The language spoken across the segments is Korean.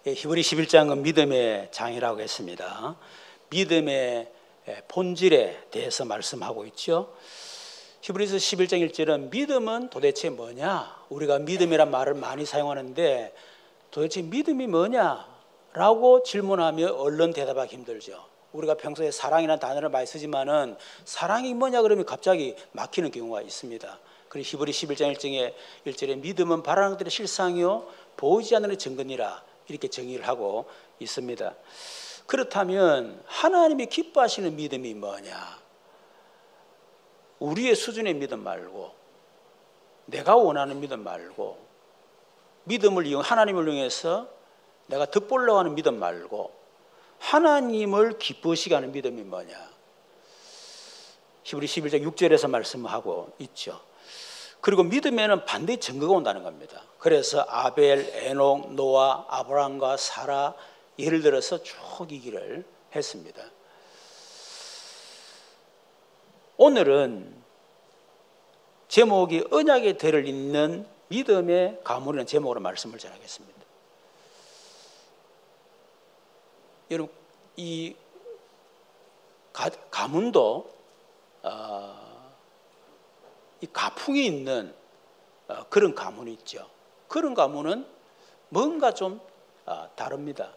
히브리 11장은 믿음의 장이라고 했습니다. 믿음의 본질에 대해서 말씀하고 있죠. 히브리서 11장 1절은 믿음은 도대체 뭐냐? 우리가 믿음이란 말을 많이 사용하는데 도대체 믿음이 뭐냐라고 질문하면 얼른 대답하기 힘들죠. 우리가 평소에 사랑이라는 단어를 많이 쓰지만은 사랑이 뭐냐 그러면 갑자기 막히는 경우가 있습니다. 그리고 히브리 11장 1절에 믿음은 바라는 것들의 실상이요 보이지 않는 증거니라 이렇게 정의를 하고 있습니다. 그렇다면 하나님이 기뻐하시는 믿음이 뭐냐? 우리의 수준의 믿음 말고 내가 원하는 믿음 말고 하나님을 이용해서 내가 득보려고 하는 믿음 말고 하나님을 기쁘시게 하는 믿음이 뭐냐? 히브리 11장 6절에서 말씀하고 있죠. 그리고 믿음에는 반드시 증거가 온다는 겁니다. 그래서 아벨, 에녹, 노아, 아브라함과 사라 예를 들어서 쭉 얘기를 했습니다. 오늘은 제목이 언약의 대를 잇는 믿음의 가문이라는 제목으로 말씀을 전하겠습니다. 여러분, 이 가문도 이 가풍이 있는 그런 가문이 있죠. 그런 가문은 뭔가 좀 다릅니다.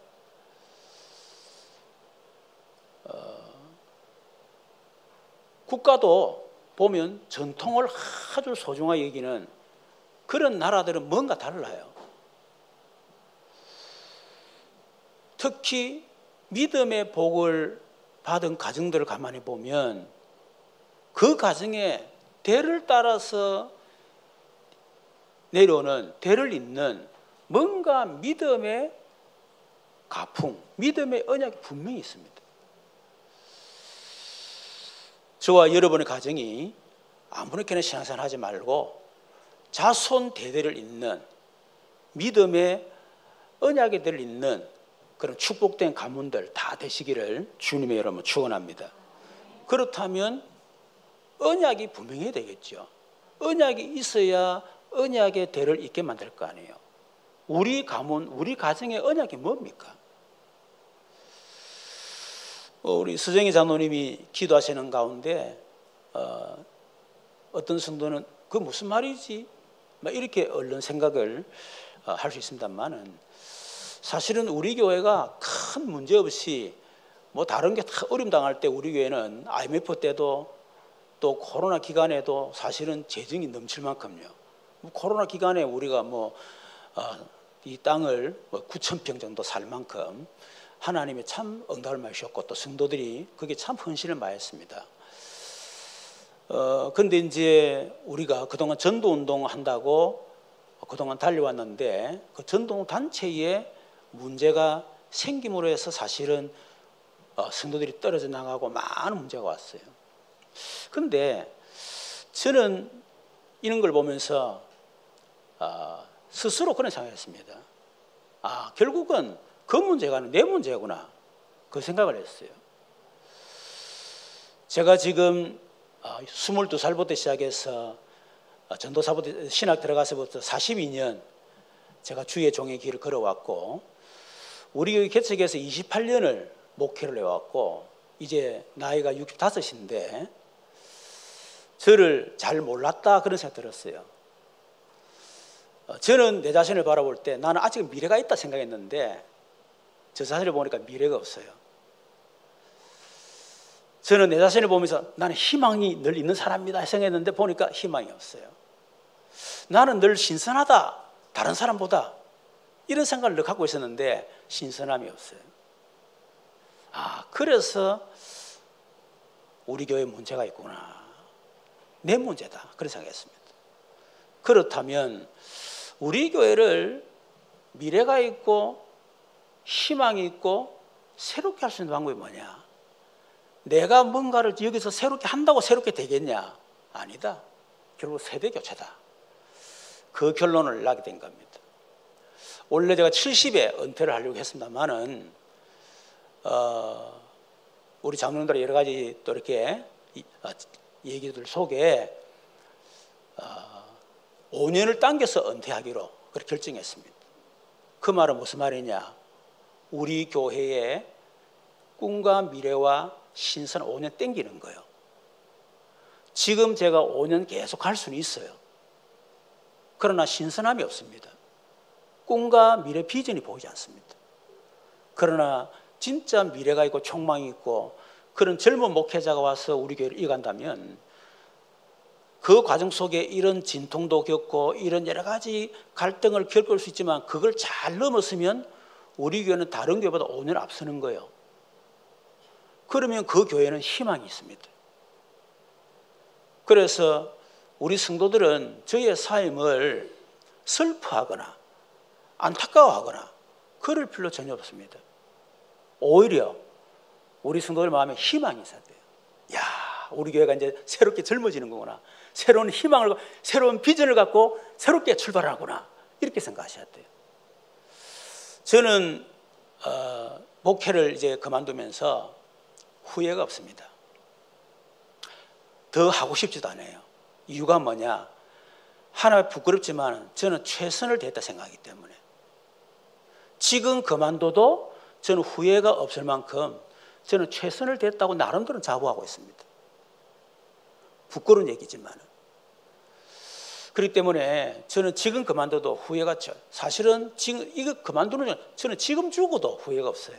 국가도 보면 전통을 아주 소중하게 여기는 그런 나라들은 뭔가 달라요. 특히 믿음의 복을 받은 가정들을 가만히 보면 그 가정에 대를 따라서 내려오는 대를 잇는 뭔가 믿음의 가풍, 믿음의 언약이 분명히 있습니다. 저와 여러분의 가정이 아무렇게나 신앙생활 하지 말고 자손 대대를 잇는 믿음의 언약의 대를 잇는 그런 축복된 가문들 다 되시기를 주님의 이름으로 축원합니다. 그렇다면 언약이 분명해야 되겠죠. 언약이 있어야 언약의 대를 잇게 만들 거 아니에요. 우리 가문, 우리 가정의 언약이 뭡니까? 우리 수정희 장로님이 기도하시는 가운데 어떤 성도는 그 무슨 말이지? 이렇게 얼른 생각을 할 수 있습니다만은 사실은 우리 교회가 큰 문제 없이 다른 게 다 어려움 당할 때 우리 교회는 IMF 때도 또 코로나 기간에도 사실은 재정이 넘칠 만큼요. 코로나 기간에 우리가 이 땅을 9,000평 정도 살 만큼 하나님이 참 응답을 많이 주셨고 또 성도들이 그게 참 헌신을 많이 했습니다. 근데 이제 우리가 그동안 전도운동 한다고 그동안 달려왔는데 그 전도 단체에 문제가 생김으로 해서 사실은 성도들이 떨어져 나가고 많은 문제가 왔어요. 근데 저는 이런 걸 보면서 스스로 그런 생각했습니다. 결국은 그 문제가 아니라 내 문제구나 그 생각을 했어요. 제가 지금 22살부터 시작해서 전도사부터 신학 들어가서부터 42년 제가 주의 종의 길을 걸어왔고 우리 교회 개척해서 28년을 목회를 해왔고 이제 나이가 65인데 저를 잘 몰랐다 그런 생각 들었어요. 저는 내 자신을 바라볼 때 나는 아직 미래가 있다 생각했는데 저 자신을 보니까 미래가 없어요. 저는 내 자신을 보면서 나는 희망이 늘 있는 사람이다 생각했는데 보니까 희망이 없어요. 나는 늘 신선하다 다른 사람보다 이런 생각을 늘 갖고 있었는데 신선함이 없어요. 그래서 우리 교회에 문제가 있구나. 내 문제다 그런 생각했습니다. 그렇다면 우리 교회를 미래가 있고 희망이 있고 새롭게 할 수 있는 방법이 뭐냐? 내가 뭔가를 여기서 새롭게 한다고 새롭게 되겠냐? 아니다. 결국 세대 교체다. 그 결론을 나게 된 겁니다. 원래 제가 70에 은퇴를 하려고 했습니다만은 우리 장로님들 여러 가지 또 이렇게 얘기들 속에 5년을 당겨서 은퇴하기로 그렇게 결정했습니다. 그 말은 무슨 말이냐? 우리 교회에 꿈과 미래와 신선 5년 땡기는 거예요. 지금 제가 5년 계속 갈 수는 있어요. 그러나 신선함이 없습니다. 꿈과 미래 비전이 보이지 않습니다. 그러나 진짜 미래가 있고 촉망이 있고 그런 젊은 목회자가 와서 우리 교회를 이어간다면 그 과정 속에 이런 진통도 겪고 이런 여러 가지 갈등을 겪을 수 있지만 그걸 잘 넘었으면 우리 교회는 다른 교회보다 5년 앞서는 거예요. 그러면 그 교회는 희망이 있습니다. 그래서 우리 성도들은 저희의 삶을 슬퍼하거나 안타까워하거나 그럴 필요 전혀 없습니다. 오히려 우리 성도들 마음에 희망이 있어야 돼요. 야, 우리 교회가 이제 새롭게 젊어지는 거구나. 새로운 희망을, 새로운 비전을 갖고 새롭게 출발하구나. 이렇게 생각하셔야 돼요. 저는 목회를 이제 그만두면서 후회가 없습니다. 더 하고 싶지도 않아요. 이유가 뭐냐? 하나 부끄럽지만 저는 최선을 다했다 생각하기 때문에 지금 그만둬도 저는 후회가 없을 만큼 저는 최선을 다했다고 나름대로 자부하고 있습니다. 부끄러운 얘기지만 그렇기 때문에 저는 지금 그만둬도 후회가 사실은 지금 이거 그만두는 저는 지금 죽어도 후회가 없어요.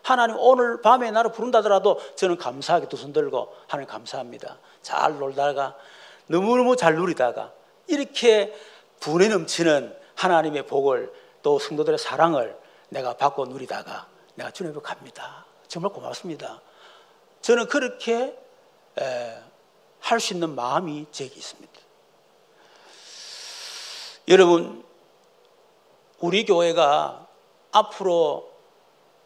하나님 오늘 밤에 나를 부른다더라도 저는 감사하게 두 손 들고 하나님 감사합니다. 잘 놀다가 너무너무 잘 누리다가 이렇게 분에 넘치는 하나님의 복을 또 성도들의 사랑을 내가 받고 누리다가 내가 주님께 갑니다. 정말 고맙습니다. 저는 그렇게 할 수 있는 마음이 제게 있습니다. 여러분, 우리 교회가 앞으로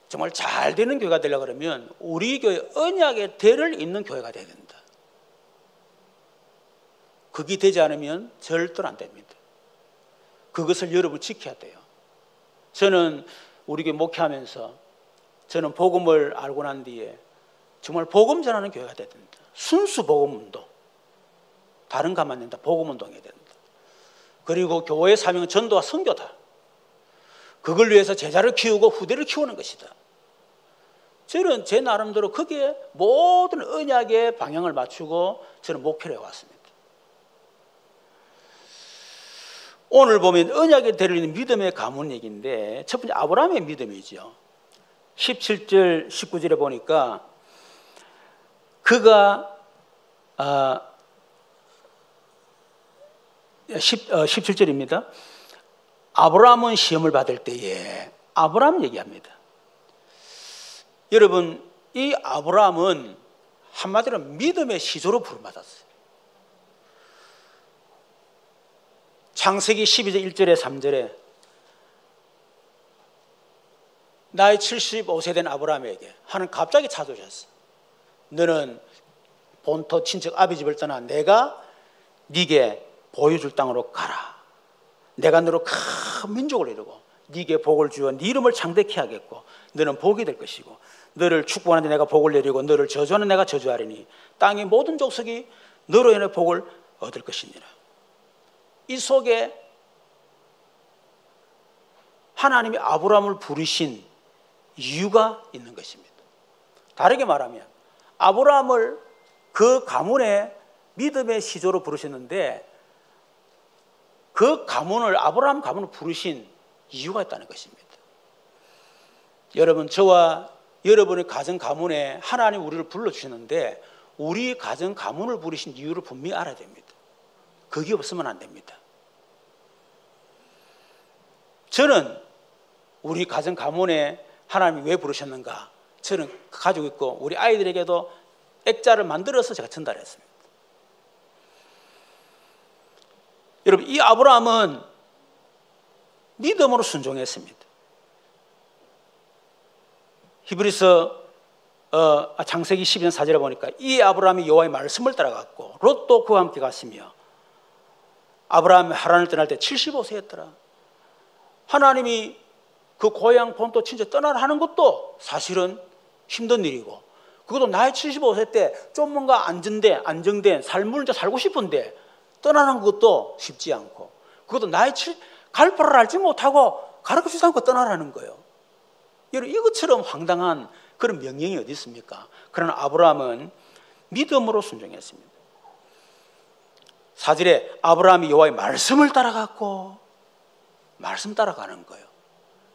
정말 잘 되는 교회가 되려고 그러면 우리 교회 언약의 대를 잇는 교회가 되어야 된다. 그게 되지 않으면 절대로 안 됩니다. 그것을 여러분 지켜야 돼요. 저는 우리 교회 목회하면서 저는 복음을 알고 난 뒤에 정말 복음 전하는 교회가 돼야 된다. 순수 복음운동. 다른 가만 안 된다. 복음운동해야 된다. 그리고 교회의 사명은 전도와 선교다. 그걸 위해서 제자를 키우고 후대를 키우는 것이다. 저는 제 나름대로 거기에 모든 언약의 방향을 맞추고 저는 목표를 해왔습니다. 오늘 보면 언약의 대를 잇는 믿음의 가문 얘기인데 첫 번째 아브라함의 믿음이죠. 17절 19절에 보니까 그가 17절입니다. 아브라함은 시험을 받을 때에 아브라함 얘기합니다. 여러분, 이 아브라함은 한마디로 믿음의 시조로 부름받았어요. 창세기 12장 1절에 3절에 나이 75세 된 아브라함에게 하나님 갑자기 찾아오셨어. 너는 본토 친척 아비 집을 떠나 내가 네게 보여줄 땅으로 가라. 내가 너로 큰 민족을 이루고 네게 복을 주어 네 이름을 창대케 하겠고 너는 복이 될 것이고 너를 축복하는 데 내가 복을 내리고 너를 저주하는 내가 저주하리니 땅의 모든 족속이 너로 인해 복을 얻을 것이니라. 이 속에 하나님이 아브라함을 부르신 이유가 있는 것입니다. 다르게 말하면 아브라함을 그 가문의 믿음의 시조로 부르셨는데 그 가문을 아브라함 가문을 부르신 이유가 있다는 것입니다. 여러분, 저와 여러분의 가정 가문에 하나님 우리를 불러주셨는데 우리 가정 가문을 부르신 이유를 분명히 알아야 됩니다. 그게 없으면 안 됩니다. 저는 우리 가정 가문에 하나님이 왜 부르셨는가 저는 가지고 있고 우리 아이들에게도 액자를 만들어서 제가 전달했습니다. 여러분, 이 아브라함은 믿음으로 순종했습니다. 히브리서 창세기 12장 4절에 보니까 이 아브라함이 여호와의 말씀을 따라갔고 롯도 그와 함께 갔으며 아브라함이 하란을 떠날 때 75세였더라. 하나님이 그 고향 본토 친척 떠나라 하는 것도 사실은 힘든 일이고 그것도 나이 75세 때 좀 뭔가 안정된 삶을 이제 살고 싶은데 떠나는 것도 쉽지 않고 그것도 갈 바를 알지 못하고 가르쳐주지 않고 떠나라는 거예요. 여러분, 이것처럼 황당한 그런 명령이 어디 있습니까? 그러나 아브라함은 믿음으로 순종했습니다. 4절에 아브라함이 여호와의 말씀을 따라갔고, 말씀 따라가는 거예요.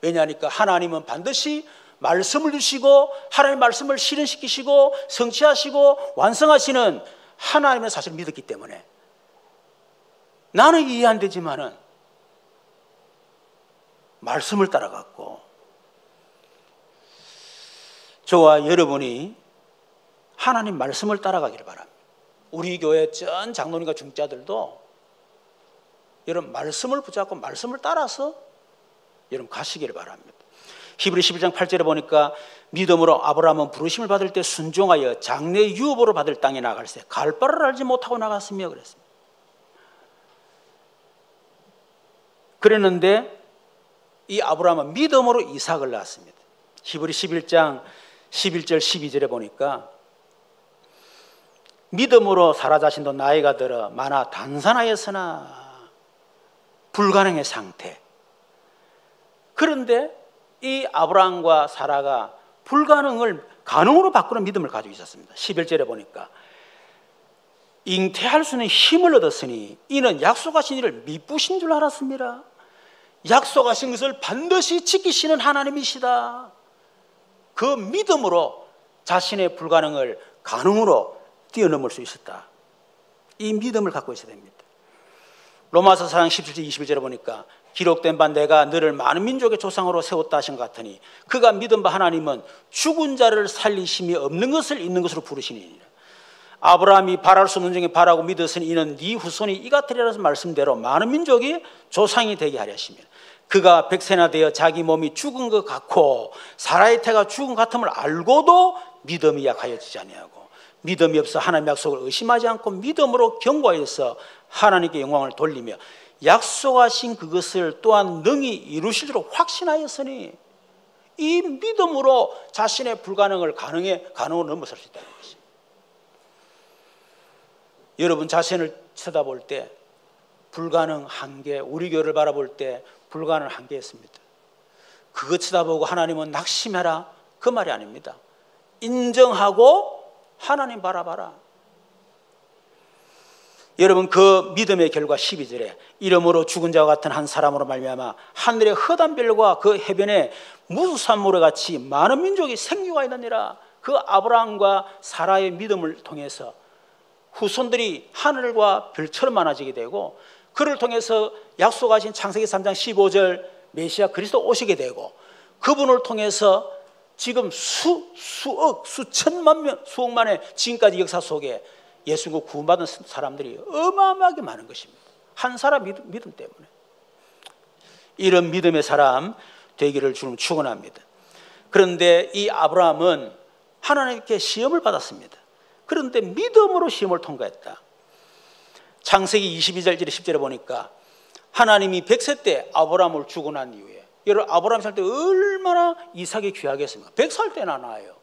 왜냐하니까 하나님은 반드시 말씀을 주시고 하나님의 말씀을 실현시키시고 성취하시고 완성하시는 하나님을 사실 믿었기 때문에 나는 이해 안 되지만은 말씀을 따라갔고, 저와 여러분이 하나님 말씀을 따라가기를 바랍니다. 우리 교회 전 장로님과 중자들도 여러분 말씀을 붙잡고 말씀을 따라서 여러분 가시기를 바랍니다. 히브리 11장 8절에 보니까 믿음으로 아브라함은 부르심을 받을 때 순종하여 장래 유업으로 받을 땅에 나갈새 갈 바를 알지 못하고 나갔으며 그랬습니다. 그랬는데 이 아브라함은 믿음으로 이삭을 낳았습니다. 히브리 11장 11절 12절에 보니까 믿음으로 사라 자신도 나이가 들어 많아 단산하였으나 불가능의 상태. 그런데 이 아브라함과 사라가 불가능을 가능으로 바꾸는 믿음을 가지고 있었습니다. 11절에 보니까 잉태할 수 있는 힘을 얻었으니 이는 약속하신 일을 미쁘신 줄 알았습니다. 약속하신 것을 반드시 지키시는 하나님이시다. 그 믿음으로 자신의 불가능을 가능으로 뛰어넘을 수 있었다. 이 믿음을 갖고 있어야 됩니다. 로마서 4장 17절 21절에 보니까 기록된 바 내가 너를 많은 민족의 조상으로 세웠다 하신 것 같으니 그가 믿은 바 하나님은 죽은 자를 살리심이 없는 것을 있는 것으로 부르시니 아브라함이 바랄 수 없는 중에 바라고 믿었으니 이는 네 후손이 이 같으리라는 말씀대로 많은 민족이 조상이 되게 하려 하시며 그가 백세나 되어 자기 몸이 죽은 것 같고 사라의 태가 죽은 것 같음을 알고도 믿음이 약하여지지 아니하고 믿음이 없어 하나님의 약속을 의심하지 않고 믿음으로 견고하여서 하나님께 영광을 돌리며 약속하신 그것을 또한 능히 이루실 줄 확신하였으니 이 믿음으로 자신의 불가능을 가능으로 넘어설 수 있다는 것입니다. 여러분 자신을 쳐다볼 때 불가능 한계, 우리 교회를 바라볼 때 불가능 한계였습니다. 그거 쳐다보고 하나님은 낙심해라 그 말이 아닙니다. 인정하고 하나님 바라봐라. 여러분 그 믿음의 결과 12절에 이름으로 죽은 자와 같은 한 사람으로 말미암아 하늘의 흑암 별과 그 해변에 무수산물과 같이 많은 민족이 생기가 있느니라. 그 아브라함과 사라의 믿음을 통해서 후손들이 하늘과 별처럼 많아지게 되고 그를 통해서 약속하신 창세기 3장 15절 메시아 그리스도 오시게 되고 그분을 통해서 지금 수억, 수천만 명, 수억만의 지금까지 역사 속에 예수님과 구원받은 사람들이 어마어마하게 많은 것입니다. 한 사람 믿음 때문에. 이런 믿음의 사람 되기를 주님 축원합니다. 그런데 이 아브라함은 하나님께 시험을 받았습니다. 그런데 믿음으로 시험을 통과했다. 창세기 22절 10절에 보니까 하나님이 100세 때 아브라함을 주고 난 이후에 여러분 아브라함 살 때 얼마나 이삭이 귀하겠습니까? 100살 때나 낳아요.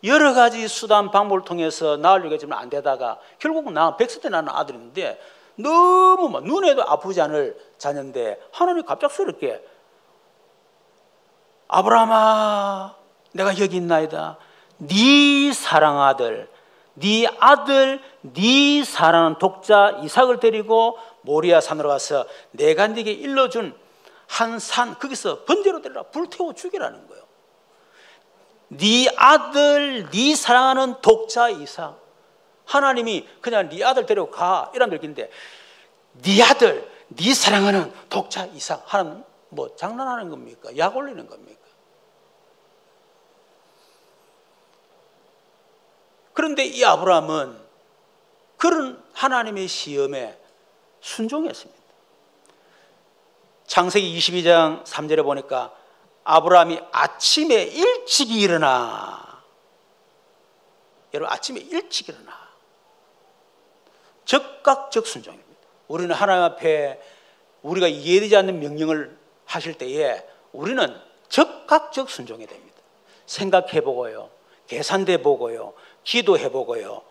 여러 가지 수단 방법을 통해서 낳으려고 했지만 안 되다가 결국은 100세 때 낳은 아들인데 너무 막 눈에도 아프지 않을 자녀인데 하나님이 갑작스럽게 아브라함아 내가 여기 있나이다. 네 사랑아들 네 아들 네 사랑하는 독자 이삭을 데리고 모리아 산으로 가서 내가 네게 일러준 한 산 거기서 번제로 데려라 불태워 죽이라는 거예요. 네 아들 네 사랑하는 독자 이삭. 하나님이 그냥 네 아들 데리고 가 이런 얘기인데 네 아들 네 사랑하는 독자 이삭. 하나님 뭐 장난하는 겁니까? 약 올리는 겁니까? 그런데 이 아브라함은 그런 하나님의 시험에 순종했습니다. 창세기 22장 3절에 보니까 아브라함이 아침에 일찍 일어나. 여러분 아침에 일찍 일어나. 적극적 순종입니다. 우리는 하나님 앞에 우리가 이해되지 않는 명령을 하실 때에 우리는 적극적 순종해야 됩니다. 생각해보고요. 계산돼보고요. 기도해보고요.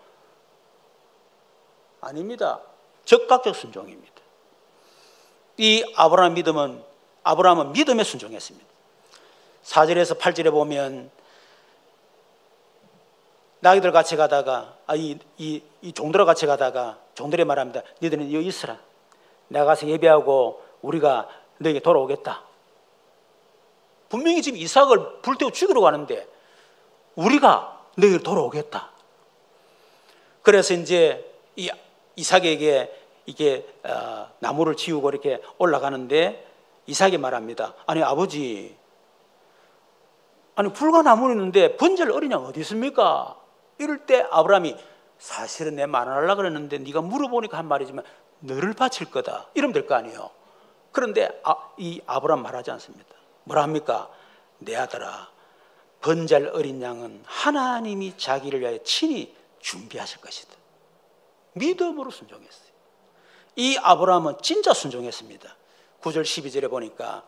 아닙니다. 적극적 순종입니다. 이 아브라함은 믿음에 순종했습니다. 4절에서 8절에 보면 나귀들 같이 가다가 이 종들과 같이 가다가 종들이 말합니다. 너희들은 여기 있으라. 내가 가서 예배하고 우리가 너에게 돌아오겠다. 분명히 지금 이삭을 불태워 죽이러 가는데 우리가 너에게 돌아오겠다. 그래서 이제 이 이삭에게 이게 나무를 지우고 이렇게 올라가는데 이삭이 말합니다. 아니 아버지, 아니 불과 나무는 있는데 번제를 어린 양 어디 있습니까? 이럴 때 아브라함이 사실은 내 말 안 하려고 그랬는데 네가 물어보니까 한 말이지만 너를 바칠 거다. 이러면 될 거 아니에요. 그런데 이 아브라함 말하지 않습니다. 뭐라 합니까? 내 아들아, 번제할 어린 양은 하나님이 자기를 위하여 친히 준비하실 것이다. 믿음으로 순종했어요. 이 아브라함은 진짜 순종했습니다. 9절 12절에 보니까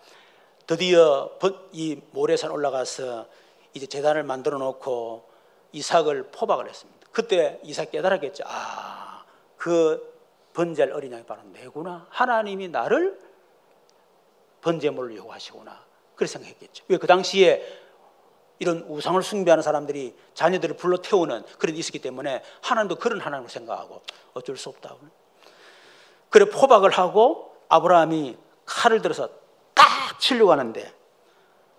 드디어 이 모래산 올라가서 이제 제단을 만들어 놓고 이삭을 포박을 했습니다. 그때 이삭 깨달았겠죠. 그 번제할 어린 양이 바로 내구나. 하나님이 나를 번제물을 요구하시구나. 그렇게 생각했겠죠. 왜? 그 당시에 이런 우상을 숭배하는 사람들이 자녀들을 불러 태우는 그런 게 있었기 때문에 하나님도 그런 하나님을 생각하고 어쩔 수 없다. 그래 포박을 하고 아브라함이 칼을 들어서 딱 치려고 하는데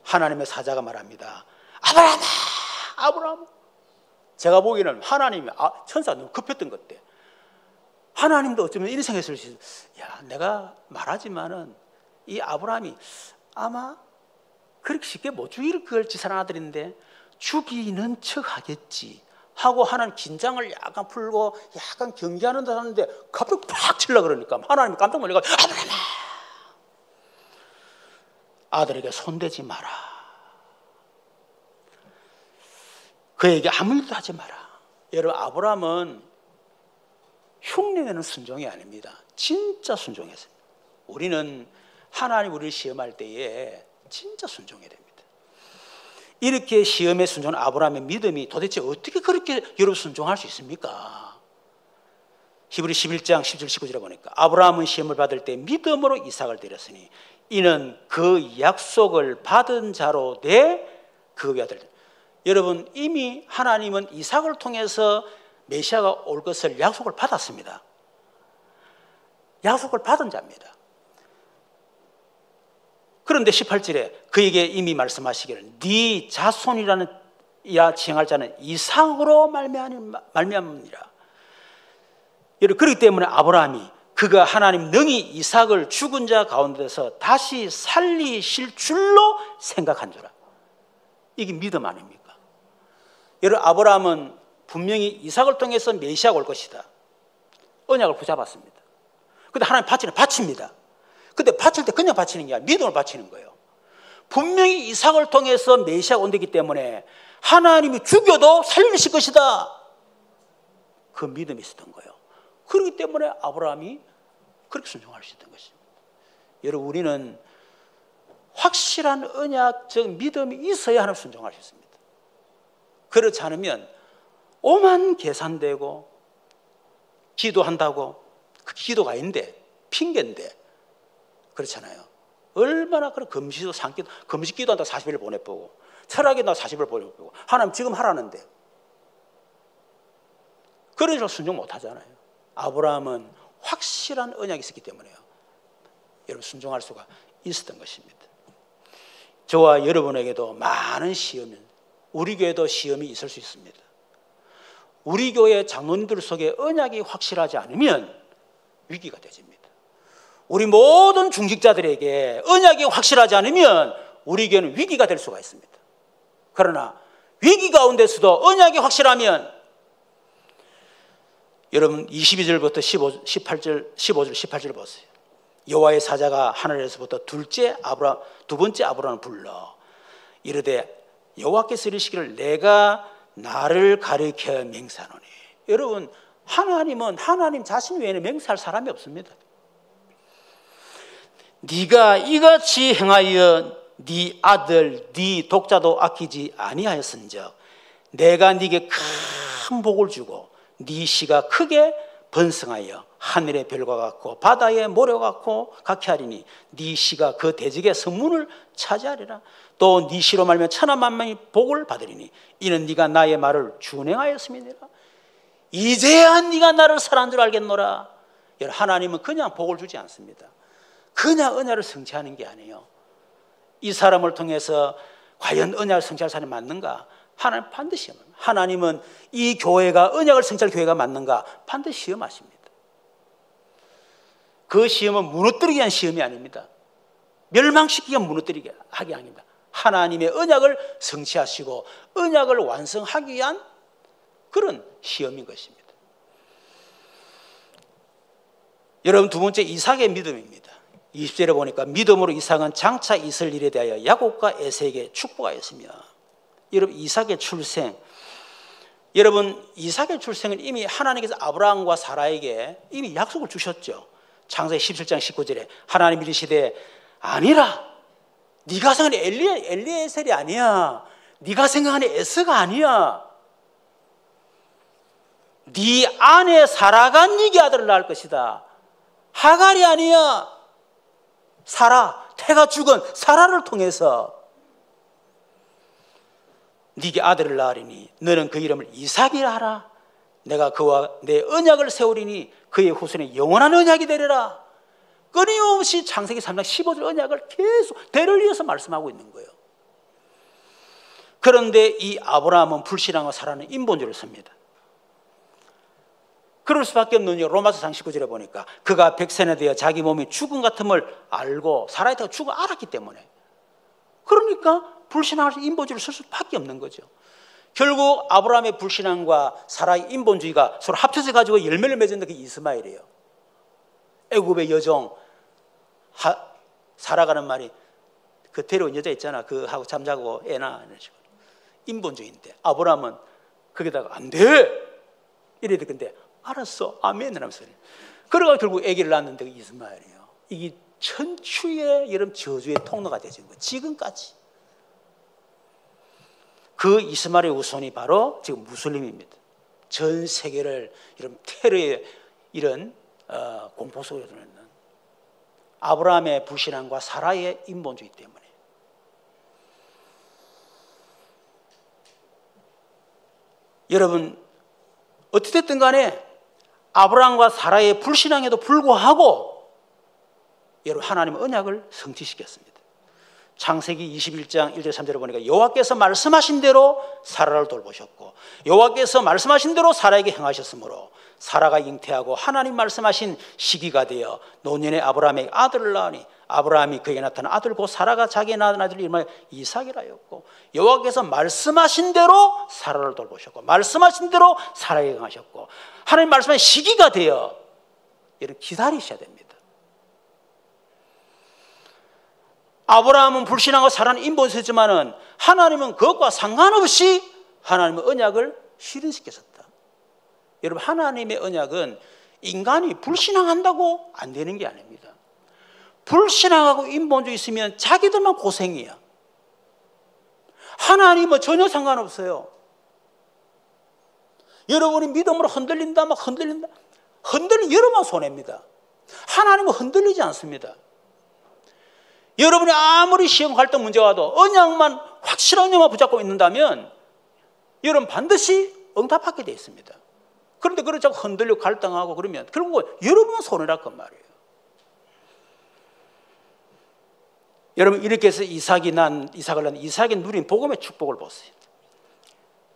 하나님의 사자가 말합니다. 아브라함아, 아브라함. 제가 보기에는 하나님이 천사가 너무 급했던 것 같아. 하나님도 어쩌면 이런 생각했을 수 있어요. 야, 내가 말하지만은 이 아브라함이 아마 그렇게 쉽게 못 죽일 걸 지사한 아들인데 죽이는 척 하겠지 하고 하나님 긴장을 약간 풀고 약간 경계하는 듯 하는데 갑자기 팍 치려고 그러니까 하나님이 깜짝 놀라서 아브라함아, 아들에게 손대지 마라. 그에게 아무 일도 하지 마라. 여러분, 아브라함은 흉내내는 순종이 아닙니다. 진짜 순종했습니다. 우리는 하나님 우리를 시험할 때에 진짜 순종해야 됩니다. 이렇게 시험에 순종한 아브라함의 믿음이 도대체 어떻게 그렇게 여러분 순종할 수 있습니까? 히브리 11장 10절 19절에 보니까 아브라함은 시험을 받을 때 믿음으로 이삭을 드렸으니 이는 그 약속을 받은 자로 내 그 아들. 여러분, 이미 하나님은 이삭을 통해서 메시아가 올 것을 약속을 받았습니다. 약속을 받은 자입니다. 그런데 18절에 그에게 이미 말씀하시기를 네 자손이라는 칭할 자는 이삭으로 말미암으니라. 그렇기 때문에 아브라함이 그가 하나님 능히 이삭을 죽은 자 가운데서 다시 살리실 줄로 생각한 줄. 이게 믿음 아닙니까? 여러분, 아브라함은 분명히 이삭을 통해서 메시아가 올 것이다. 언약을 붙잡았습니다. 근데 하나님 바칩니다. 근데 바칠 때 그냥 바치는 게 아니라 믿음을 바치는 거예요. 분명히 이삭을 통해서 메시아가 온다기 때문에 하나님이 죽여도 살리실 것이다. 그 믿음이 있었던 거예요. 그렇기 때문에 아브라함이 그렇게 순종할 수 있던 것입니다. 여러분, 우리는 확실한 언약적 믿음이 있어야 하나님 순종할 수 있습니다. 그렇지 않으면 오만 계산되고 기도한다고 그 기도가 아닌데 핑계인데 그렇잖아요. 얼마나 그런 금식도 산기도 금식 기도한다 40일 보내보고 철학이나 40일 보내보고 하나님 지금 하라는데 그래서 순종 못하잖아요. 아브라함은 확실한 언약이 있었기 때문에요. 여러분, 순종할 수가 있었던 것입니다. 저와 여러분에게도 많은 시험이, 우리 교회도 시험이 있을 수 있습니다. 우리 교회 장로님들 속에 언약이 확실하지 않으면 위기가 되집니다. 우리 모든 중직자들에게 언약이 확실하지 않으면 우리 교회는 위기가 될 수가 있습니다. 그러나 위기 가운데서도 언약이 확실하면 여러분 22절부터 15절 18절 보세요. 여호와의 사자가 하늘에서부터 두 번째 아브라함을 불러 이르되 여호와께서 이르시기를 내가 나를 가리켜 맹세하노니. 여러분, 하나님은 하나님 자신 외에는 맹세할 사람이 없습니다. 네가 이같이 행하여 네 아들 네 독자도 아끼지 아니하였은즉 내가 네게 큰 복을 주고 네 씨가 크게 번성하여 하늘의 별과 같고 바다의 모래와 같고 같게 하리니 네 씨가 그 대적의 성문을 차지하리라. 또 네 시로 말하면 천하만민이 복을 받으리니 이는 네가 나의 말을 준행하였음이니라. 이제야 네가 나를 사랑한 줄 알겠노라. 하나님은 그냥 복을 주지 않습니다. 그냥 은혜를 성취하는 게 아니에요. 이 사람을 통해서 과연 언약을 성취할 사람이 맞는가? 하나님 반드시 시험합니다. 하나님은 이 교회가 언약을 성취할 교회가 맞는가? 반드시 시험하십니다. 그 시험은 무너뜨리기 위한 시험이 아닙니다. 멸망시키기 위한 무너뜨리기 하기 아닙니다. 하나님의 언약을 성취하시고 언약을 완성하기 위한 그런 시험인 것입니다. 여러분, 두 번째 이삭의 믿음입니다. 20절에 보니까 믿음으로 이삭은 장차 있을 일에 대하여 야곱과 에서에게 축복하였으며, 여러분 이삭의 출생, 여러분 이삭의 출생은 이미 하나님께서 아브라함과 사라에게 이미 약속을 주셨죠. 창세기 17장 19절에 하나님 이르시되 아니라 네가 생각하는 엘리에셀이 아니야, 네가 생각하는 에서가 아니야, 네 아내 사라가 네게 아들을 낳을 것이다. 하갈이 아니야, 사라, 태가 죽은 사라를 통해서 네게 아들을 낳으리니 너는 그 이름을 이삭이라 하라. 내가 그와 내 언약을 세우리니 그의 후손에 영원한 언약이 되리라. 끊임없이 창세기 3장 15절 언약을 계속 대를 이어서 말씀하고 있는 거예요. 그런데 이 아브라함은 불신앙과 사라는 인본주의를 씁니다. 그럴 수밖에 없는 이유, 로마서 4장 19절에 보니까 그가 백세나 되어 자기 몸이 죽음 같음을 알고 사라의 태가 죽음 알았기 때문에, 그러니까 불신앙을 인본주의를 쓸 수밖에 없는 거죠. 결국 아브라함의 불신앙과 사라의 인본주의가 서로 합쳐서 가지고 열매를 맺은 게 이스마엘이에요. 애굽의 여종 사라가는 말이 그 데려온 여자 있잖아, 그 하고 잠자고 애나 이런 식으로 인본주의인데, 아브라함은 거기다가 안 돼 이래야 되는데 알았어 아멘 하면서, 그러가 결국 아기를 낳았는데 이스마엘이에요. 이게 천추의 여름 저주의 통로가 되진 거예요. 지금까지 그 이스마엘의 후손이 바로 지금 무슬림입니다. 전 세계를 이런 테러의 이런 공포 속에 들어있는 아브라함의 불신앙과 사라의 인본주의 때문에. 여러분 어찌됐든 간에 아브라함과 사라의 불신앙에도 불구하고 여러분 하나님은 언약을 성취시켰습니다. 창세기 21장 1절 3절에 보니까 여호와께서 말씀하신 대로 사라를 돌보셨고 여호와께서 말씀하신 대로 사라에게 행하셨으므로 사라가 잉태하고 하나님 말씀하신 시기가 되어 노년에 아브라함에게 아들을 낳으니 아브라함이 그에게 나타난 아들 곧 사라가 자기의 낳은 아들을 이름하여 이삭이라 하였고, 여호와께서 말씀하신 대로 사라를 돌보셨고 말씀하신 대로 사라에게 행하셨고 하나님 말씀하신 시기가 되어 여러분 기다리셔야 됩니다. 아브라함은 불신앙과 사라는 인본주의지만은 하나님은 그것과 상관없이 하나님은 언약을 실현시켰었다. 여러분 하나님의 언약은 인간이 불신앙한다고 안 되는 게 아닙니다. 불신앙하고 인본주의 있으면 자기들만 고생이야. 하나님은 전혀 상관없어요. 여러분이 믿음으로 흔들린다 막 흔들린다, 흔들린 여러분만 손해입니다. 하나님은 흔들리지 않습니다. 여러분이 아무리 시험 갈등 문제가 와도 언약만, 확실한 언약만 붙잡고 있는다면 여러분 반드시 응답하게 되어 있습니다. 그런데 그걸 자꾸 흔들리고 갈등하고 그러면 결국은 여러분은 손해랄 말이에요. 여러분 이렇게 해서 이삭을 낳은 이삭이 누린 복음의 축복을 보세요.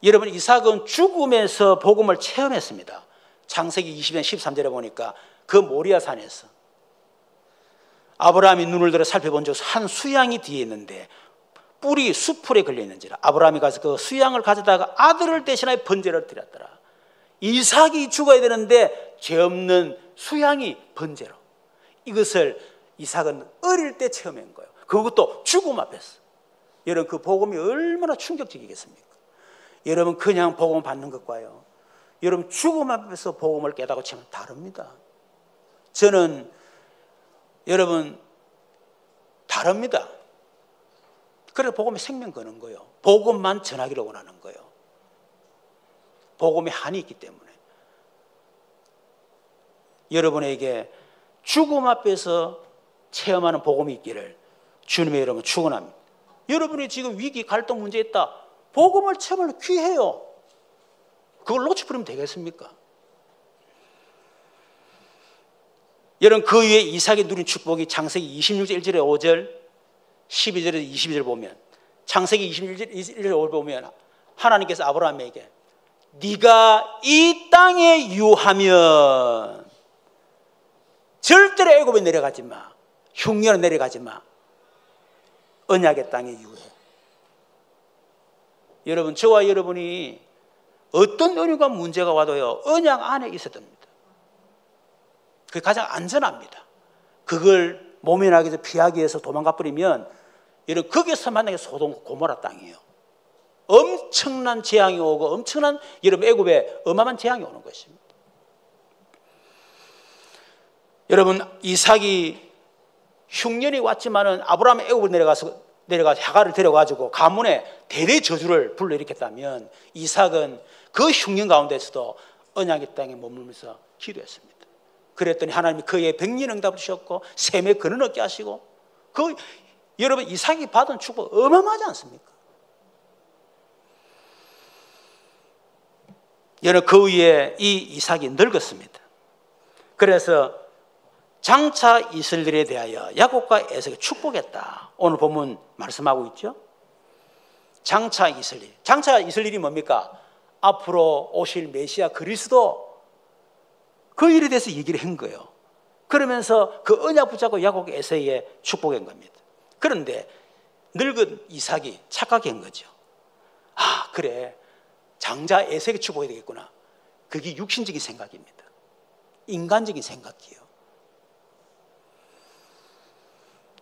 여러분 이삭은 죽음에서 복음을 체험했습니다. 창세기 20장 13절에 보니까 그 모리아 산에서 아브라함이 눈을 들어 살펴본 적 한 수양이 뒤에 있는데 뿔이 수풀에 걸려 있는지라 아브라함이 가서 그 수양을 가져다가 아들을 대신하여 번제를 드렸더라. 이삭이 죽어야 되는데 죄 없는 수양이 번제로, 이것을 이삭은 어릴 때 체험한 거예요. 그것도 죽음 앞에서. 여러분 그 복음이 얼마나 충격적이겠습니까? 여러분 그냥 복음 받는 것과요, 여러분 죽음 앞에서 복음을 깨닫고 치면 다릅니다. 저는 여러분 다릅니다. 그래서 복음에 생명 거는 거예요. 복음만 전하기를 원하는 거예요. 복음에 한이 있기 때문에. 여러분에게 죽음 앞에서 체험하는 복음이 있기를 주님의 이름으로 축원합니다. 여러분이 지금 위기 갈등 문제 있다. 복음을 정말 귀해요. 그걸 놓쳐버리면 되겠습니까? 여러분 그 위에 이삭이 누린 축복이 창세기 26장 1절에 5절 12절에서 22절 보면 창세기 26절 1절에 5절 보면 하나님께서 아브라함에게 네가 이 땅에 유하면 절대로 애굽에 내려가지 마. 흉년에 내려가지 마. 언약의 땅에 유해. 여러분 저와 여러분이 어떤 어려움과 문제가 와도요 언약 안에 있어야 됩니다. 그게 가장 안전합니다. 그걸 모면하기 위해서 피하기 위해서 도망가 버리면 여러분 거기서 만나게 소돔 고모라 땅이에요. 엄청난 재앙이 오고 엄청난 여러분 애굽에 어마어마한 재앙이 오는 것입니다. 여러분 이삭이 흉년이 왔지만은 아브라함이 애굽을 내려가서 하가를 데려가지고 가문에 대대 저주를 불러일으켰다면 이삭은 그 흉년 가운데서도 언약의 땅에 머물면서 기도했습니다. 그랬더니 하나님이 그의 백년 응답을 주셨고 샘의 근을 얻게 하시고 여러분 이삭이 받은 축복 어마어마하지 않습니까? 여러분 그 위에 이 이삭이 늙었습니다. 그래서 장차 이스라엘에 대하여 야곱과 에서가 축복했다. 오늘 본문 말씀하고 있죠. 장차 이스라엘이 뭡니까? 앞으로 오실 메시아 그리스도 그 일에 대해서 얘기를 한 거예요. 그러면서 그 언약 붙잡고 야곱과 에서의 축복한 겁니다. 그런데 늙은 이삭이 착각한 거죠. 아 그래 장자 에서에게 축복해야 되겠구나. 그게 육신적인 생각입니다. 인간적인 생각이에요.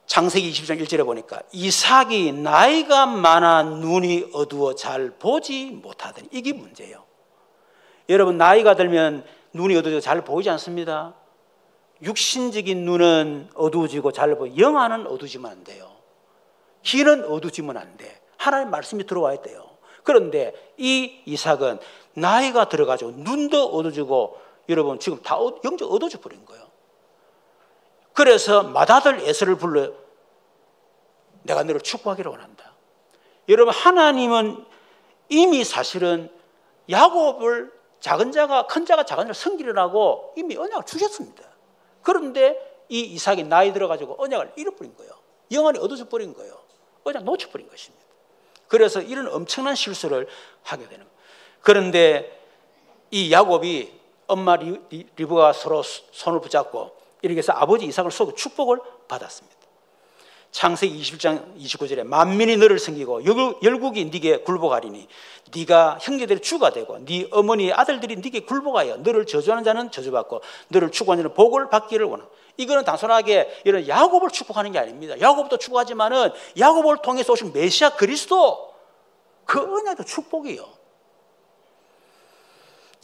창세기 20장 1절에 보니까 이삭이 나이가 많아 눈이 어두워 잘 보지 못하더니 이게 문제예요. 여러분 나이가 들면 눈이 어두워져 잘 보이지 않습니다. 육신적인 눈은 어두워지고 잘 보이고 영안은 어두워지면 안 돼요. 귀는 어두워지면 안 돼. 하나님의 말씀이 들어와야 돼요. 그런데 이 이삭은 나이가 들어가지고 눈도 어두워지고 여러분 지금 다 영적 어두워져 버린 거예요. 그래서 맏아들 에서를 불러 내가 너를 축복하기를 원한다. 여러분 하나님은 이미 사실은 야곱을 작은 자가 큰 자가 작은 자를 섬기려고 이미 언약을 주셨습니다. 그런데 이 이삭이 나이 들어가지고 언약을 잃어버린 거예요. 영안이 어두워져 버린 거예요. 언약 놓쳐버린 것입니다. 그래서 이런 엄청난 실수를 하게 되는 거예요. 그런데 이 야곱이 엄마 리브가 서로 손을 붙잡고 이렇게 해서 아버지 이삭을 속여 축복을 받았습니다. 창세기 21장 29절에 만민이 너를 섬기고 열국이 네게 굴복하리니 네가 형제들의 주가 되고 네 어머니의 아들들이 네게 굴복하여 너를 저주하는 자는 저주받고 너를 축복하는 자는 복을 받기를 원한다. 이거는 단순하게 이런 야곱을 축복하는 게 아닙니다. 야곱도 축복하지만은 야곱을 통해서 오신 메시아 그리스도 그 언약도 축복이에요.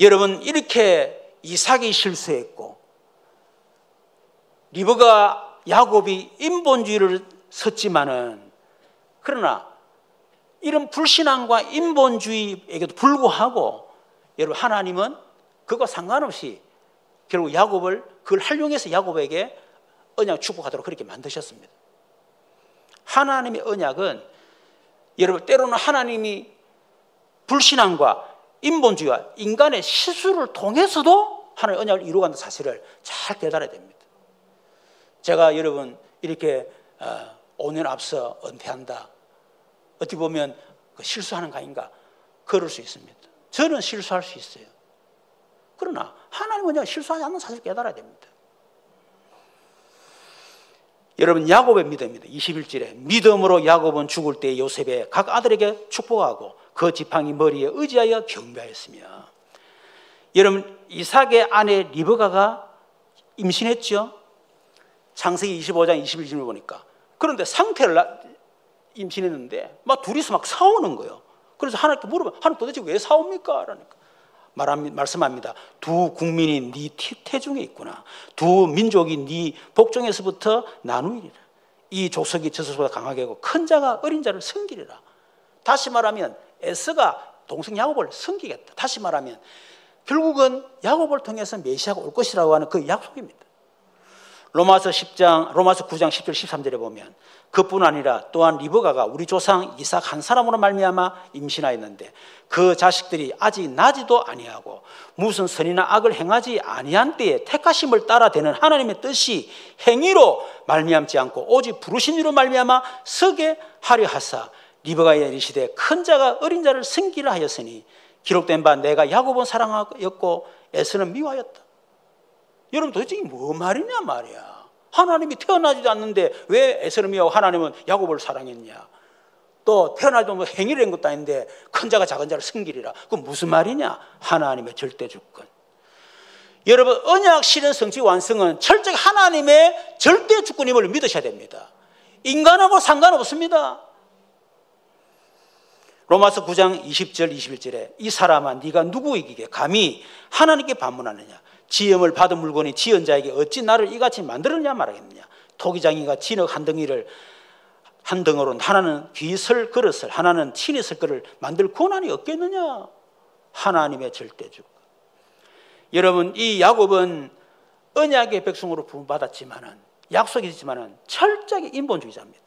여러분 이렇게 이삭이 실수했고 리브가 야곱이 인본주의를 섰지만은 그러나 이런 불신앙과 인본주의에게도 불구하고 여러분 하나님은 그거 상관없이 결국 야곱을 그걸 활용해서 야곱에게 언약 축복하도록 그렇게 만드셨습니다. 하나님의 언약은 여러분 때로는 하나님이 불신앙과 인본주의와 인간의 실수를 통해서도 하나님의 언약을 이루어간다는 사실을 잘 깨달아야 됩니다. 제가 여러분 이렇게 5년 앞서 은퇴한다. 어떻게 보면 실수하는 거 아닌가? 그럴 수 있습니다. 저는 실수할 수 있어요. 그러나 하나님은 그냥 실수하지 않는 사실을 깨달아야 됩니다. 여러분 야곱의 믿음입니다. 21절에 믿음으로 야곱은 죽을 때 요셉의 각 아들에게 축복하고 그 지팡이 머리에 의지하여 경배하였으며 여러분 이삭의 아내 리브가가 임신했죠. 창세기 25장 21절을 보니까 그런데 상태를 임신했는데 막 둘이서 막 싸우는 거예요. 그래서 하나님께 물어보면 하나님 도대체 왜 싸웁니까? 그러니까 말씀합니다. 두 국민이 네 태중에 있구나. 두 민족이 네 복종에서부터 나누리라. 이 족속이 저속보다 강하게 하고 큰 자가 어린 자를 섬기리라. 다시 말하면 에서가 동생 야곱을 섬기겠다. 다시 말하면 결국은 야곱을 통해서 메시아가 올 것이라고 하는 그 약속입니다. 로마서 9장 10절 13절에 보면 그뿐 아니라 또한 리브가가 우리 조상 이삭 한 사람으로 말미암아 임신하였는데 그 자식들이 아직 나지도 아니하고 무슨 선이나 악을 행하지 아니한 때에 택하심을 따라 되는 하나님의 뜻이 행위로 말미암지 않고 오직 부르신 이로 말미암아 서게 하려 하사 리브가에 이르시되 큰 자가 어린 자를 섬기라 하였으니 기록된 바 내가 야곱은 사랑하였고 에서는 미워하였다. 여러분 도대체 이게 뭐 말이냐 말이야. 하나님이 태어나지도 않는데 왜 에서는 미워하고 하나님은 야곱을 사랑했냐. 또 태어나도 뭐 행위를 한 것도 아닌데 큰 자가 작은 자를 섬기리라. 그건 무슨 말이냐. 하나님의 절대 주권. 여러분 언약 실현 성취 완성은 철저히 하나님의 절대 주권임을 믿으셔야 됩니다. 인간하고 상관없습니다. 로마서 9장 20절 21절에 이 사람아 네가 누구에게 감히 하나님께 반문하느냐. 지음을 받은 물건이 지은 자에게 어찌 나를 이같이 만들었냐 말하겠느냐. 토기장이가 진흙 한 덩어로 하나는 귀설 그릇을 하나는 친히 쓸 그릇을 만들 권한이 없겠느냐. 하나님의 절대주권. 여러분 이 야곱은 언약의 백성으로 부름받았지만은 약속이 있지만은 철저하게 인본주의자입니다.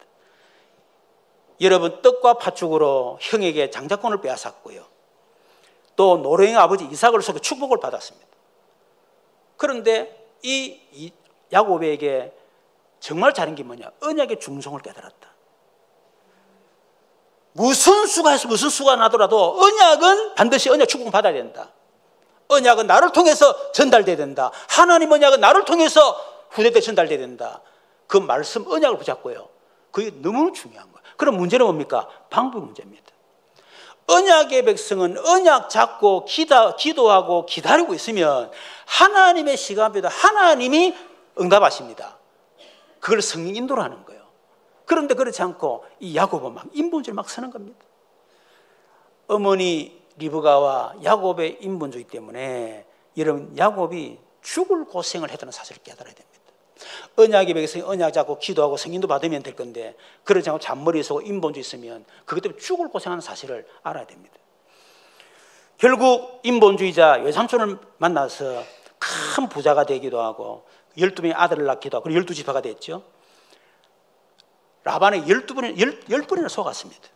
여러분 떡과 팥죽으로 형에게 장자권을 빼앗았고요. 또 노랭이 아버지 이삭을 속여 축복을 받았습니다. 그런데 이 야곱에게 정말 잘한 게 뭐냐. 언약의 중성을 깨달았다. 무슨 수가 해서 무슨 수가 나더라도 언약은 반드시 언약 축복을 받아야 된다. 언약은 나를 통해서 전달돼야 된다. 하나님 언약은 나를 통해서 후대 때 전달돼야 된다. 그 말씀 언약을 붙잡고요. 그게 너무 중요한 거예요. 그럼 문제는 뭡니까? 방법 문제입니다. 언약의 백성은 언약 잡고 기도하고 기다리고 있으면 하나님의 시간표도 하나님이 응답하십니다. 그걸 성령 인도를 하는 거예요. 그런데 그렇지 않고 이 야곱은 막 인본주의 막 서는 겁니다. 어머니 리브가와 야곱의 인본주의 때문에 여러분 야곱이 죽을 고생을 했다는 사실을 깨달아야 됩니다. 언약의 백성이 언약 잡고 기도하고 성인도 받으면 될 건데 그러지 않고 잔머리 서고 인본주의 있으면 그것 때문에 죽을 고생하는 사실을 알아야 됩니다. 결국 인본주의자 외삼촌을 만나서 큰 부자가 되기도 하고 12명의 아들을 낳기도 하고 12지파가 됐죠. 라반의 10번이나 속았습니다.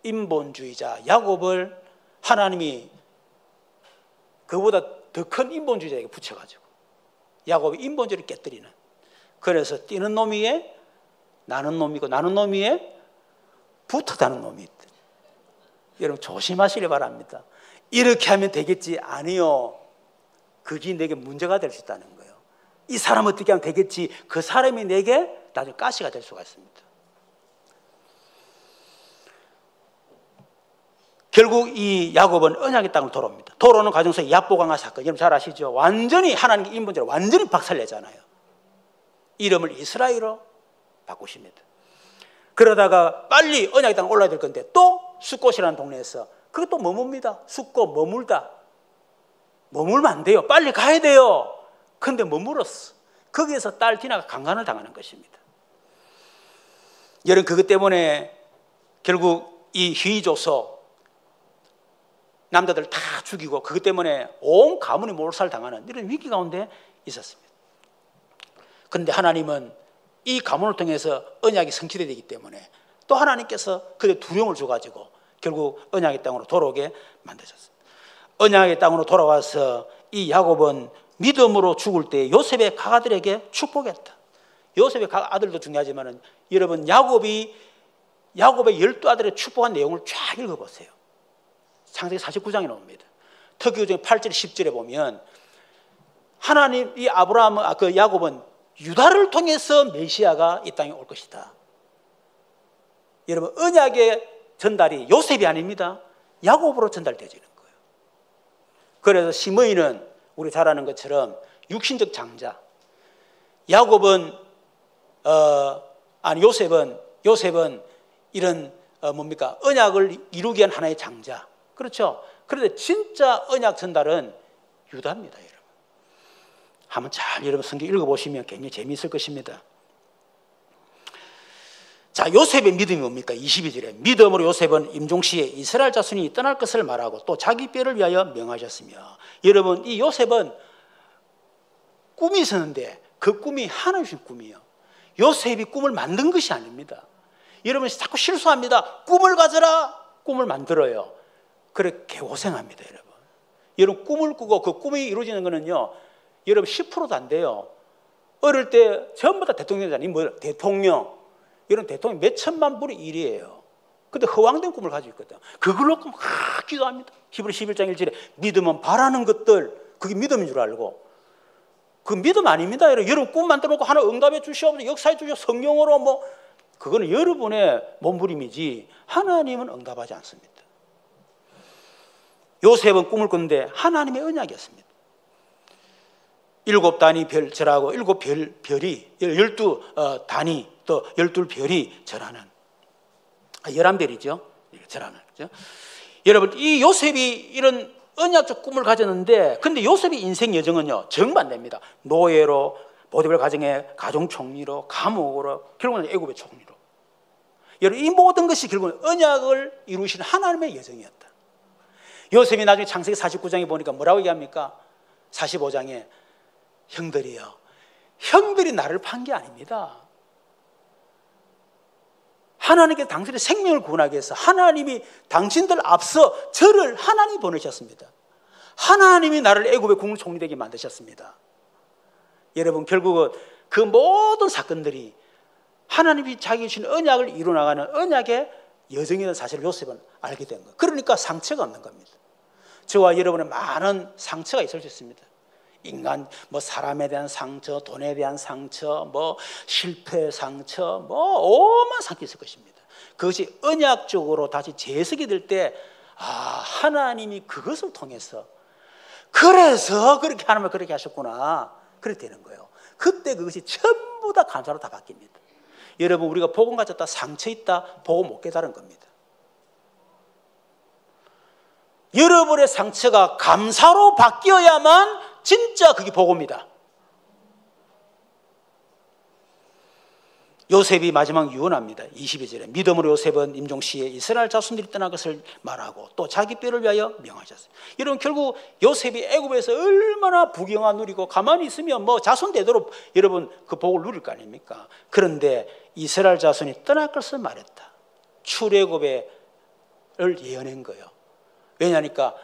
인본주의자 야곱을 하나님이 그보다 더 큰 인본주의자에게 붙여가지고 야곱이 인본주의를 깨뜨리는. 그래서 뛰는 놈 위에 나는 놈이고 나는 놈 위에 붙어다는 놈이 있다. 여러분 조심하시길 바랍니다. 이렇게 하면 되겠지. 아니요. 그게 내게 문제가 될 수 있다는 거예요. 이 사람 어떻게 하면 되겠지. 그 사람이 내게 나중에 가시가 될 수가 있습니다. 결국 이 야곱은 언약의 땅을 돌아옵니다. 돌아오는 과정에서 야보강화 사건, 여러분 잘 아시죠? 완전히 하나님의 인본주의를 완전히 박살내잖아요. 이름을 이스라엘로 바꾸십니다. 그러다가 빨리 언약의 땅에 올라야 될 건데 또 숫곳이라는 동네에서 그것도 머뭅니다. 숫곳 머물다. 머물면 안 돼요. 빨리 가야 돼요. 그런데 머물었어. 거기에서 딸 디나가 강간을 당하는 것입니다. 여러분 그것 때문에 결국 이 희위조소 남자들 다 죽이고 그것 때문에 온 가문이 몰살당하는 이런 위기 가운데 있었습니다. 그런데 하나님은 이 가문을 통해서 언약이 성취되기 때문에 또 하나님께서 그들 두려움을 줘가지고 결국 언약의 땅으로 돌아오게 만드셨습니다. 언약의 땅으로 돌아와서 이 야곱은 믿음으로 죽을 때 요셉의 가가들에게 축복했다. 요셉의 아들도 중요하지만 여러분 야곱의 12아들의 축복한 내용을 쫙 읽어보세요. 창세기 49장에 나옵니다. 특히 그 중에 8절 10절에 보면 하나님 이 그 야곱은 유다를 통해서 메시아가 이 땅에 올 것이다. 여러분 언약의 전달이 요셉이 아닙니다. 야곱으로 전달되어지는 거예요. 그래서 시므이는 우리 잘 아는 것처럼 육신적 장자, 야곱은 요셉은 이런 뭡니까 언약을 이루기 위한 하나의 장자. 그렇죠. 그런데 진짜 언약 전달은 유다입니다, 여러분. 한번 잘 여러분 성경 읽어보시면 굉장히 재미있을 것입니다. 자, 요셉의 믿음이 뭡니까? 22절에 믿음으로 요셉은 임종시에 이스라엘 자손이 떠날 것을 말하고 또 자기 뼈를 위하여 명하셨으며. 여러분 이 요셉은 꿈이 있었는데 그 꿈이 하나님 주신 꿈이에요. 요셉이 꿈을 만든 것이 아닙니다. 여러분 자꾸 실수합니다. 꿈을 가져라. 꿈을 만들어요. 그렇게 고생합니다, 여러분. 여러분 꿈을 꾸고 그 꿈이 이루어지는 거는요, 여러분 10%도 안 돼요. 어릴 때 전부 다 대통령이잖아요. 뭐 대통령. 여러분 대통령 몇 천만 불의 일이에요. 근데 허황된 꿈을 가지고 있거든요. 그걸로 막 기도합니다. 히브리 11장 1절에 믿음은 바라는 것들, 그게 믿음인 줄 알고. 그 믿음 아닙니다. 여러분 꿈 만들어 놓고 하나 응답해 주시옵소서, 역사해 주시옵소서, 성령으로 뭐, 그거는 여러분의 몸부림이지 하나님은 응답하지 않습니다. 요셉은 꿈을 꿨는데 하나님의 언약이었습니다. 7단위 별절하고 7별이 12단위 또 12별이 절하는 11별이죠. 절하는 거죠. 여러분 이 요셉이 이런 언약적 꿈을 가졌는데, 근데 요셉의 인생 여정은요 정반대입니다. 노예로, 보디발 가정의 가정 총리로, 감옥으로, 결국은 애굽의 총리로. 여러분 이 모든 것이 결국은 언약을 이루시는 하나님의 여정이었다. 요셉이 나중에 창세기 49장에 보니까 뭐라고 얘기합니까? 45장에 형들이요, 형들이 나를 판 게 아닙니다. 하나님께 당신의 생명을 구원하기 위해서 하나님이 당신들 앞서 저를 하나님이 보내셨습니다. 하나님이 나를 애굽의 국무총리 되게 만드셨습니다. 여러분 결국은 그 모든 사건들이 하나님이 자기 주신 언약을 이루어나가는 언약의 여정이라는 사실을 요셉은 알게 된 거예요. 그러니까 상처가 없는 겁니다. 저와 여러분의 많은 상처가 있을 수 있습니다. 인간, 뭐 사람에 대한 상처, 돈에 대한 상처, 뭐 실패의 상처, 뭐 오만 상처 있을 것입니다. 그것이 언약적으로 다시 재석이 될 때, 아, 하나님이 그것을 통해서 그래서 그렇게 하나님은 그렇게 하셨구나, 그렇게 되는 거예요. 그때 그것이 전부 다 감사로 다 바뀝니다. 여러분 우리가 복음 가졌다 상처 있다 복음 못 깨달은 겁니다. 여러분의 상처가 감사로 바뀌어야만 진짜 그게 복음이다. 요셉이 마지막 유언합니다. 22절에 믿음으로 요셉은 임종시에 이스라엘 자손들이 떠난 것을 말하고 또 자기 뼈를 위하여 명하셨어요. 여러분 결국 요셉이 애굽에서 얼마나 부경화 누리고 가만히 있으면 뭐 자손 대대로 여러분 그 복을 누릴 거 아닙니까? 그런데 이스라엘 자손이 떠날 것을 말했다. 출애굽을 예언한 거예요. 왜냐하니까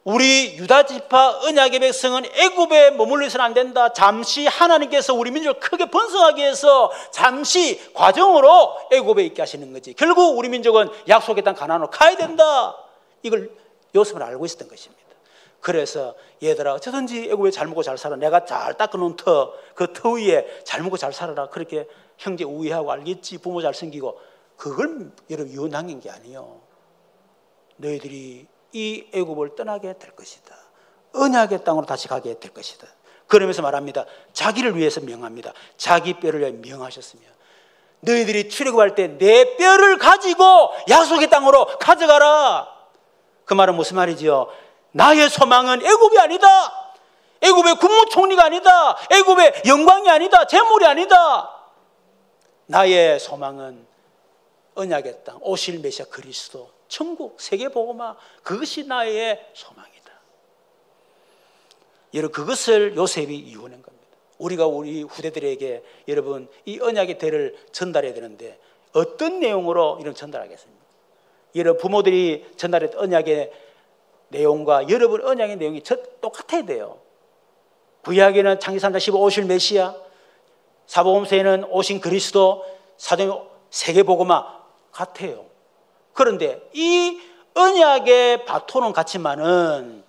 우리 유다 지파 언약의 백성은 애굽에 머물러 있어는 안 된다. 잠시 하나님께서 우리 민족을 크게 번성하기 위해서 잠시 과정으로 애굽에 있게 하시는 거지. 결국 우리 민족은 약속의 땅 가나안으로 가야 된다. 이걸 요셉은 알고 있었던 것입니다. 그래서 얘들아 어쩌든지 애굽에 잘 먹고 잘 살아. 내가 잘 닦아놓은 그 터 위에 잘 먹고 잘 살아라. 그렇게 형제 우애하고 알겠지. 부모 잘 섬기고. 그걸 여러분 유언한 게 아니에요. 너희들이 이 애굽을 떠나게 될 것이다. 언약의 땅으로 다시 가게 될 것이다. 그러면서 말합니다. 자기를 위해서 명합니다. 자기 뼈를 위해 명하셨으며 너희들이 출애굽할 때 내 뼈를 가지고 약속의 땅으로 가져가라. 그 말은 무슨 말이지요? 나의 소망은 애굽이 아니다. 애굽의 국무총리가 아니다. 애굽의 영광이 아니다. 재물이 아니다. 나의 소망은 언약의 땅, 오실 메시아 그리스도, 천국, 세계복음화, 그것이 나의 소망이다. 여러분 그것을 요셉이 유언한 겁니다. 우리가 우리 후대들에게 여러분 이 언약의 대를 전달해야 되는데 어떤 내용으로 이런 전달하겠습니까? 여러분 부모들이 전달했던 언약의 내용과 여러분 언약의 내용이 똑같아야 돼요. 구약에는 창세기 3장 15 오실 메시아, 사복음서에는 오신 그리스도, 사도행 세계복음화 같아요. 그런데 이 언약의 바톤은 같지만은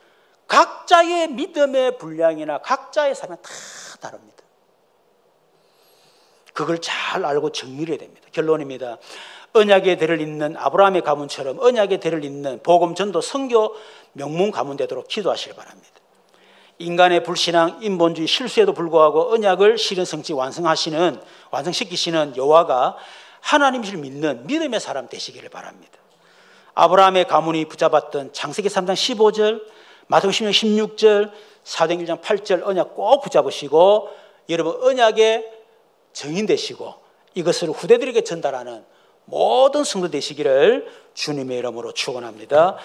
각자의 믿음의 분량이나 각자의 삶은 다 다릅니다. 그걸 잘 알고 정리를 해야 됩니다. 결론입니다. 언약의 대를 잇는 아브라함의 가문처럼 언약의 대를 잇는 복음 전도 선교 명문 가문 되도록 기도하시기 바랍니다. 인간의 불신앙, 인본주의 실수에도 불구하고 언약을 실현 성취 완성시키시는 여호와가 하나님을 믿는 믿음의 사람 되시기를 바랍니다. 아브라함의 가문이 붙잡았던 창세기 3장 15절, 마태복음 16장 16절, 사도행 1장 8절 언약 꼭 붙잡으시고 여러분 언약의 정인 되시고 이것을 후대들에게 전달하는 모든 성도 되시기를 주님의 이름으로 축원합니다.